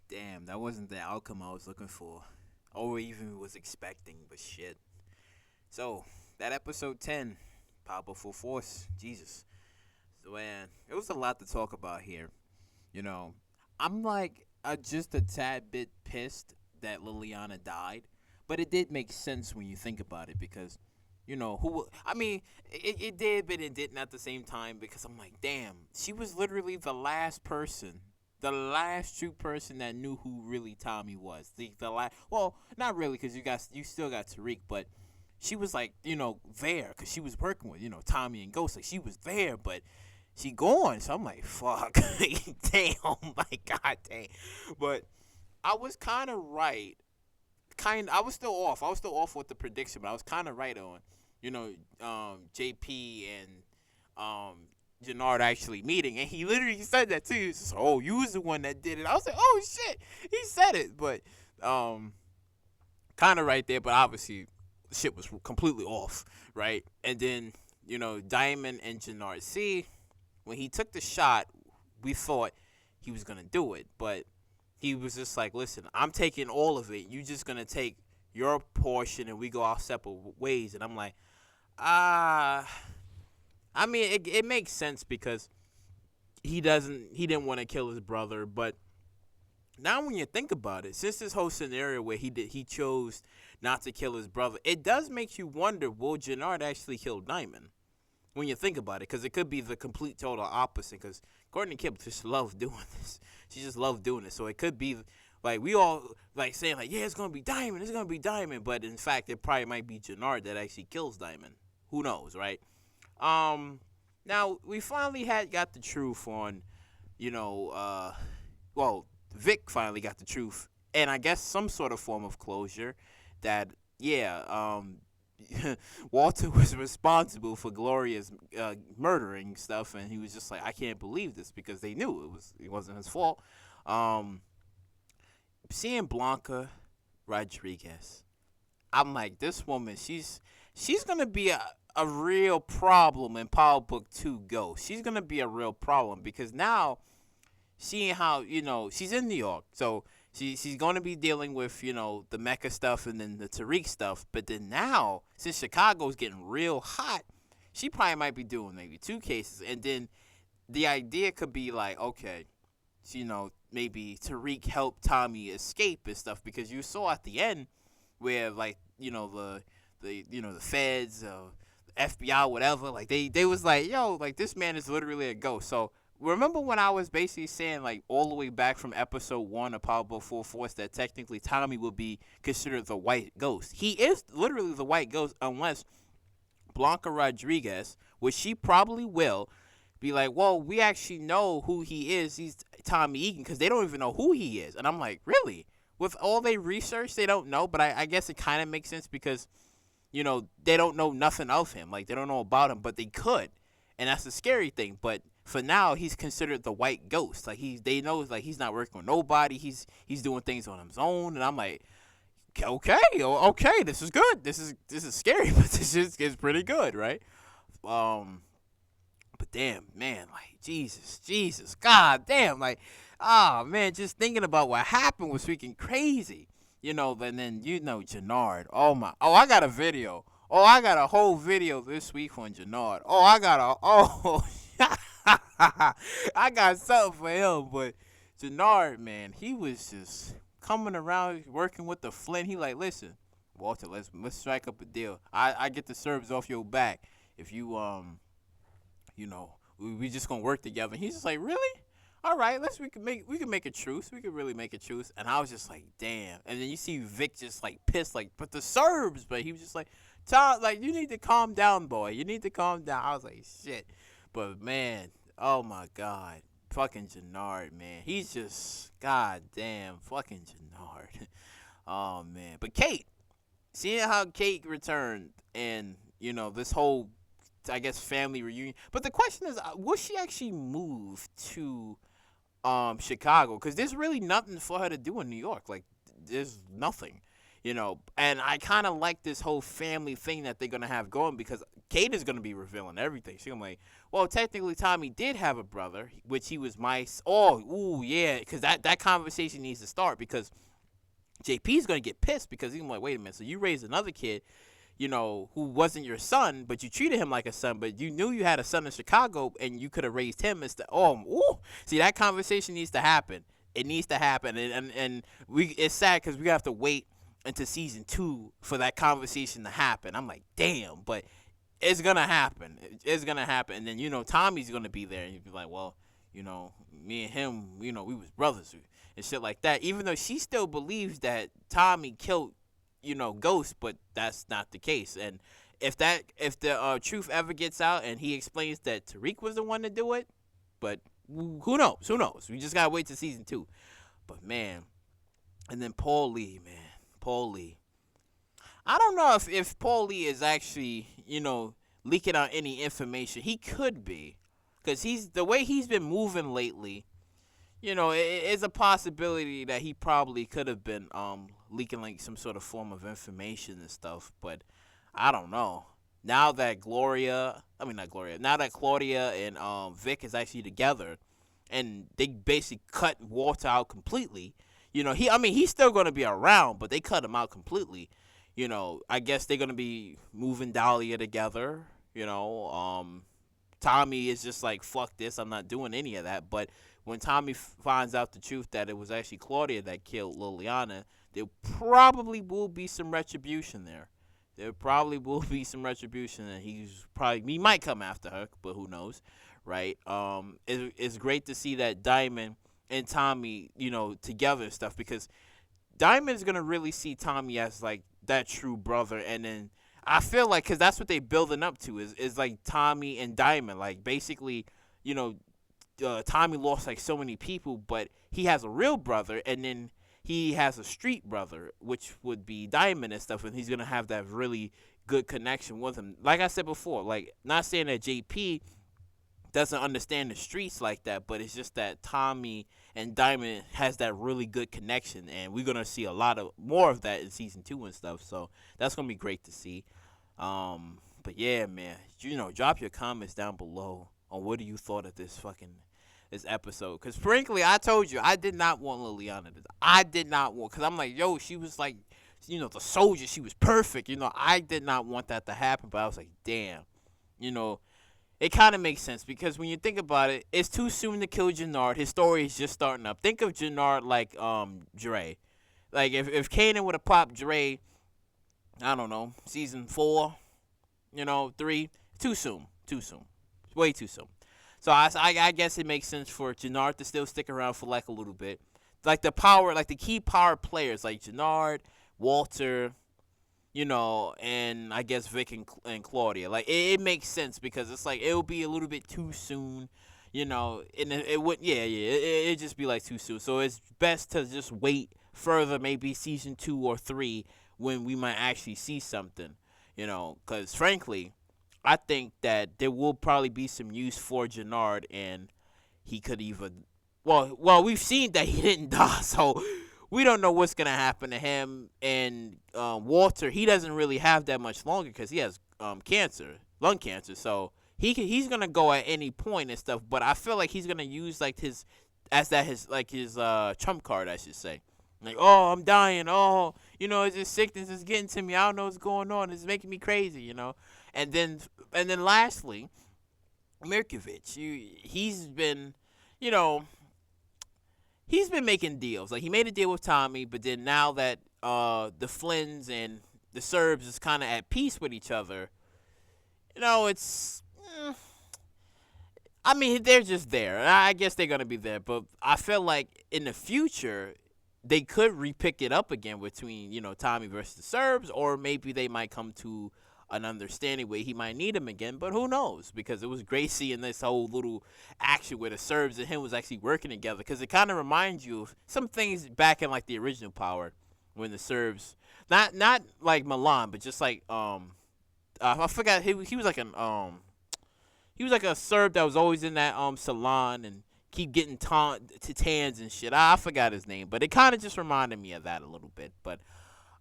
Damn, that wasn't the outcome I was looking for, or even was expecting. But shit. So that episode 10, Powerful Force. Jesus. So man, it was a lot to talk about here. You know, I'm like just a tad bit pissed that Liliana died, but it did make sense when you think about it because, who? I mean, it did, but it didn't at the same time because I'm like, damn, she was literally the last true person that knew who really Tommy was. The last, well, not really because you still got Tariq, but she was like, there because she was working with, Tommy and Ghost. Like she was there, but she gone. So I'm like, fuck. Damn, my God, damn. But I was kind of right. I was still off. I was still off with the prediction, but I was kind of right on, JP and Jannard actually meeting. And he literally said that too. He says, oh, you was the one that did it. I was like, oh, shit. He said it. But kind of right there, but obviously shit was completely off, right? And then, Diamond and Jannard. See, when he took the shot, we thought he was going to do it. But he was just like, listen, I'm taking all of it. You just going to take your portion and we go our separate ways. And I'm like, I mean, it makes sense because he didn't want to kill his brother. But now when you think about it, since this whole scenario where he chose not to kill his brother, it does make you wonder, will Jannard actually kill Diamond? When you think about it, because it could be the complete total opposite, because Courtney Kemp just loved doing this. She just loved doing it. So it could be, like, we all, like, saying, like, yeah, it's going to be Diamond, but in fact, it probably might be Jannard that actually kills Diamond. Who knows, right? Now, we finally got the truth on, Vic finally got the truth, and I guess some sort of form of closure that, Walter was responsible for Gloria's murdering stuff, and he was just like, I can't believe this because they knew it wasn't his fault. Seeing Blanca Rodriguez, I'm like, this woman, she's gonna be a real problem in Power Book 2 Ghost. She's gonna be a real problem because now, seeing how she's in New York, so she's going to be dealing with, the Mecca stuff and then the Tariq stuff. But then now, since Chicago's getting real hot, she probably might be doing maybe 2 cases. And then the idea could be like, okay, so, maybe Tariq helped Tommy escape and stuff. Because you saw at the end where, like, the feds, the FBI, whatever, like, they was like, yo, like, this man is literally a ghost. So, remember when I was basically saying, like, all the way back from episode 1 of Power Book Full Force that technically Tommy would be considered the white ghost? He is literally the white ghost unless Blanca Rodriguez, which she probably will, be like, well, we actually know who he is. He's Tommy Egan, because they don't even know who he is. And I'm like, really? With all they research, they don't know? But I guess it kind of makes sense because, they don't know nothing of him. Like, they don't know about him, but they could. And that's the scary thing. But for now, he's considered the white ghost. Like, they know, like, he's not working with nobody. He's doing things on his own. And I'm like, okay, this is good. This is scary, but this is pretty good, right? But damn, man, like, Jesus, God damn, like, man, just thinking about what happened was freaking crazy. And then, Jannard. I got a video. Oh, I got a whole video this week on Jannard. I got something for him, but Jannard, man, he was just coming around working with the Flint. He like, listen, Walter, let's strike up a deal. I get the Serbs off your back if you we just gonna work together. And he's just like, really? All right, we can make a truce. We could really make a truce. And I was just like, damn. And then you see Vic just like pissed, like, but the Serbs. But he was just like, Tom, like, you need to calm down, boy. You need to calm down. I was like, shit. But man, oh my God, fucking Jannard, man. He's just, goddamn, fucking Jannard. Oh man. But Kate, seeing how Kate returned, and this whole, I guess, family reunion. But the question is, will she actually move to Chicago? Because there's really nothing for her to do in New York. Like, there's nothing. And I kind of like this whole family thing that they're gonna have going because Kate is gonna be revealing everything. She's gonna be like, well, technically Tommy did have a brother, which he was ooh, yeah, because that conversation needs to start because JP's gonna get pissed because he's like, wait a minute, so you raised another kid, who wasn't your son, but you treated him like a son, but you knew you had a son in Chicago and you could have raised him instead. See, that conversation needs to happen. It needs to happen, and it's sad because we have to wait into season 2 for that conversation to happen. I'm like, damn, but it's gonna happen. It's gonna happen, and then Tommy's gonna be there, and he'd be like, well, me and him, we was brothers and shit like that. Even though she still believes that Tommy killed, Ghost, but that's not the case. And if the truth ever gets out, and he explains that Tariq was the one to do it, but who knows? Who knows? We just gotta wait to season 2. But man, and then Paul Lee, man. Paul Lee. I don't know if Paul Lee is actually, leaking out any information. He could be. Because the way he's been moving lately, it's a possibility that he probably could have been leaking like some sort of form of information and stuff. But I don't know. Now that now that Claudia and Vic is actually together, and they basically cut Walter out completely. He's still gonna be around, but they cut him out completely. I guess they're gonna be moving Dahlia together. Tommy is just like, fuck this, I'm not doing any of that. But when Tommy finds out the truth that it was actually Claudia that killed Liliana, there probably will be some retribution there. There probably will be some retribution, and he might come after her, but who knows, right? It's great to see that Diamond and Tommy, together and stuff, because Diamond's gonna really see Tommy as like that true brother, and then I feel like, because that's what they building up to is like Tommy and Diamond, like basically, Tommy lost like so many people, but he has a real brother, and then he has a street brother, which would be Diamond and stuff, and he's gonna have that really good connection with him. Like I said before, like, not saying that JP doesn't understand the streets like that, but it's just that Tommy and Diamond has that really good connection, and we're gonna see a lot of more of that in season 2 and stuff. So that's gonna be great to see. But yeah, man, drop your comments down below on what do you thought of this episode. Because frankly, I told you I did not want Liliana to die. I did not want, because I'm like, yo, she was like, the soldier, she was perfect. I did not want that to happen, but I was like, damn, it kind of makes sense, because when you think about it, it's too soon to kill Jannard. His story is just starting up. Think of Jannard like Dre. Like, if Kanan would have popped Dre, I don't know, season 4, 3, too soon. Way too soon. So I guess it makes sense for Jannard to still stick around for like a little bit. Like the key power players like Jannard, Walter, and I guess Vic and Claudia. Like, it makes sense, because it's like, it'll be a little bit too soon, and it would, it'd just be like too soon. So it's best to just wait further, maybe season 2 or 3, when we might actually see something, because frankly, I think that there will probably be some use for Jannard, and he could even, well, we've seen that he didn't die, so we don't know what's gonna happen to him. And Walter, he doesn't really have that much longer, because he has cancer, lung cancer, so he's gonna go at any point and stuff. But I feel like he's gonna use like his trump card, I should say. Like, oh, I'm dying. Oh, it's this sickness is getting to me. I don't know what's going on. It's making me crazy. And then lastly, Mirkovich. He's been, he's been making deals. Like, he made a deal with Tommy, but then now that the Flynns and the Serbs is kind of at peace with each other, it's, they're just there. I guess they're going to be there, but I feel like in the future, they could re-pick it up again between, Tommy versus the Serbs, or maybe they might come to an understanding where he might need him again, but who knows? Because it was great seeing this whole little action where the Serbs and him was actually working together, because it kind of reminds you of some things back in like the original Power, when the Serbs, not like Milan, but just like I forgot, he was like he was like a Serb that was always in that salon and keep getting tans and shit. I forgot his name, but it kind of just reminded me of that a little bit. But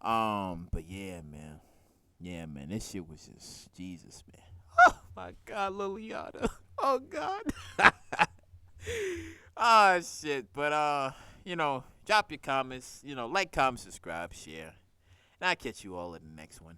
But yeah, man. Yeah, man. This shit was just Jesus, man. Oh my God, Liliana. Oh God. Oh shit. But drop your comments. Like, comment, subscribe, share. And I'll catch you all in the next one.